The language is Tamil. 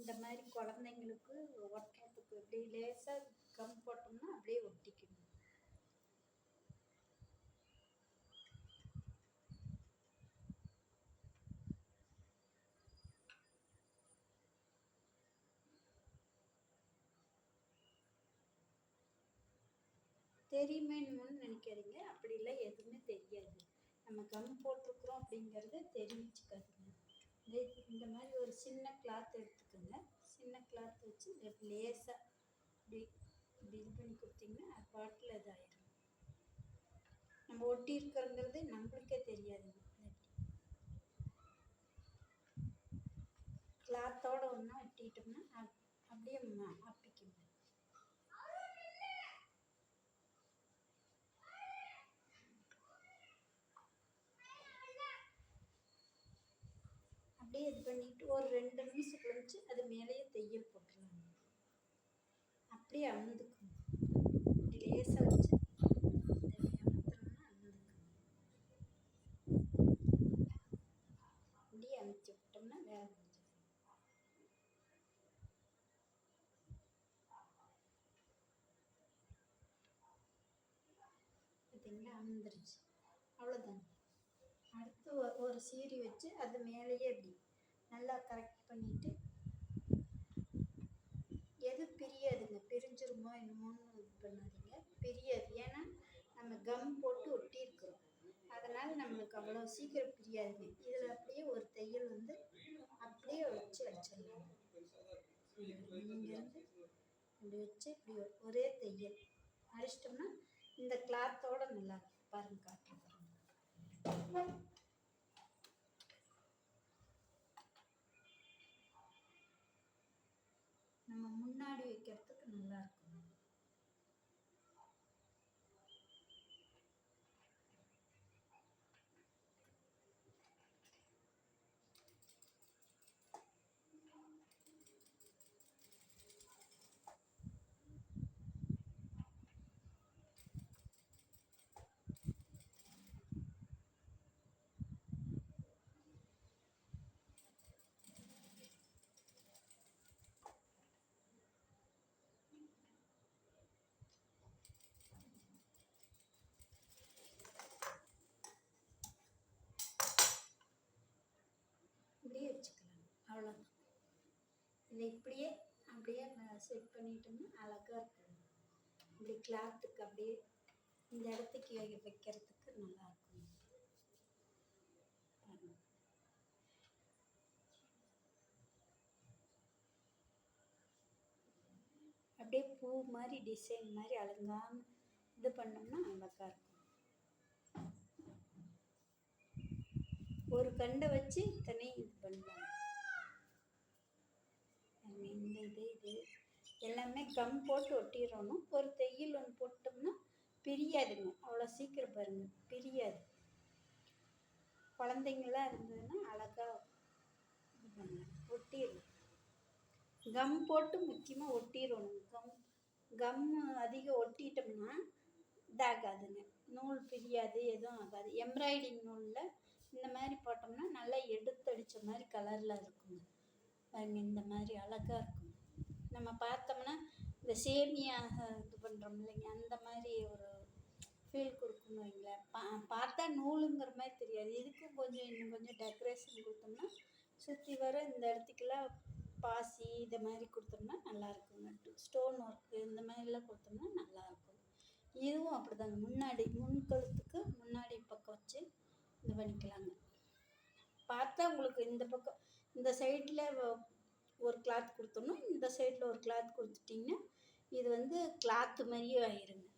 இந்த மாதிரி குழந்தைங்களுக்கு ஒட்டுறதுக்கு அப்படியே லேசாக கம் போட்டோம்னா அப்படியே ஒட்டிக்கணும். தெரியுமேன்னு நினைக்காதீங்க, அப்படிலாம் எதுவுமே தெரியாது. நம்ம கம் போட்டிருக்கிறோம் அப்படிங்கிறத தெரிவிச்சுக்காதுங்க. இந்த மாதிரி ஒரு சின்ன கிளாத் எடுத்துக்கோங்க. சின்ன கிளாத் வச்சு லேசாக இப்படி இப்படி இது பண்ணி கொடுத்தீங்கன்னா அது பாட்டில் இதாகிடும். நம்ம ஒட்டி இருக்கிறோங்கிறது நம்மளுக்கே தெரியாதுங்க. கிளாத்தோடு ஒன்றா ஒட்டிட்டோம்னா அப்படியே ஆப்பிக்குங்க. அப்படியே இது பண்ணிட்டு ஒரு 2 நிமிஷம் கழிச்சு அது மேலேயே தையல் போட்டுருவாங்க. அப்படியே அமுந்துக்கும். இப்படி லேசாக வச்சு அப்படியே அமுத்தி விட்டோம்னா வேலை முடிஞ்சிடும். பார்த்தீங்களா, அமுந்துருச்சு. அவ்வளோதாங்க. அடுத்து ஒரு சீரி வச்சு அது மேலேயே இப்படி நல்லா கரெக்ட் பண்ணிவிட்டு, எது பிரியாதுங்க, பிரிஞ்சிருமோ என்னமோன்னு இது பண்ணாதீங்க, பிரியாது. ஏன்னா நம்ம கம் போட்டு ஒட்டி இருக்கிறோம், அதனால் நம்மளுக்கு அவ்வளோ சீக்கிரம் பிரியாதுங்க. இதில் அப்படியே ஒரு தையல் வந்து அப்படியே வச்சு அடிச்சிடலாம். இங்கேருந்து இப்படி வச்சு இப்படி ஒரே தையல் அடிச்சிட்டோம்னா இந்த கிளாத்தோட நல்லா இருக்கும். பாருங்க, காட்டுறேன் பாருங்க. நம்ம முன்னாடி வைக்கிறதுக்கு நல்லா இருக்கும். இப்படியே வச்சுக்கலாம், அவ்வளோதான். இதை இப்படியே அப்படியே செட் பண்ணிட்டோம்னா அழகாக இருக்கும். இப்படி கிளாத்துக்கு அப்படியே இந்த இடத்துக்கு வைக்கிறதுக்கு நல்லா இருக்கும். அப்படியே பூ மாதிரி டிசைன் மாதிரி அலங்காமல் இது பண்ணோம்னா அழகாக இருக்கும். ஒரு கண்டை வச்சு இத்தனை இது பண்ணுவாங்க. இந்த இது எல்லாமே கம் போட்டு ஒட்டிடணும். ஒரு தையல் ஒன்று போட்டோம்னா பிரியாதுங்க, அவ்வளோ சீக்கிரம் பாருங்க பிரியாது. குழந்தைங்களாம் இருந்ததுன்னா அழகாக இது பண்ணலாம், ஒட்டிடணும். கம் போட்டு முக்கியமாக ஒட்டிடணும். கம் அதிகம் ஒட்டிட்டோம்னா இதாகாதுங்க, நூல் பிரியாது, எதுவும் ஆகாது. எம்ப்ராய்டிங் நூலில் இந்த மாதிரி போட்டோம்னா நல்லா எடுத்தடித்த மாதிரி கலரில் இருக்குங்க. பாருங்க, இந்த மாதிரி அழகாக இருக்கும். நம்ம பார்த்தோம்னா இந்த சேமியா இது பண்ணுறோம் இல்லைங்க, அந்த மாதிரி ஒரு ஃபீல் கொடுக்குன்னு வைங்களேன். பார்த்தா நூலுங்கிற மாதிரி தெரியாது. இதுக்கும் கொஞ்சம் இன்னும் கொஞ்சம் டெக்கரேஷன் கொடுத்தோம்னா சுற்றி வர இந்த இடத்துக்கெல்லாம் பாசி இதை மாதிரி கொடுத்தோம்னா நல்லாயிருக்குங்க. ஸ்டோன் ஒர்க்கு இந்த மாதிரிலாம் கொடுத்தோம்னா நல்லாயிருக்கும். இதுவும் அப்படிதாங்க, முன்னாடி முன்கழுத்துக்கு முன்னாடி பக்கம் வச்சு இது பண்ணிக்கலாங்க. பார்த்தா உங்களுக்கு இந்த பக்கம் இந்த சைடில் ஒரு கிளாத் கொடுத்தோம்னா இந்த சைடில் ஒரு கிளாத் கொடுத்துட்டிங்கன்னா இது வந்து கிளாத்து மாதிரியே ஆயிருங்க.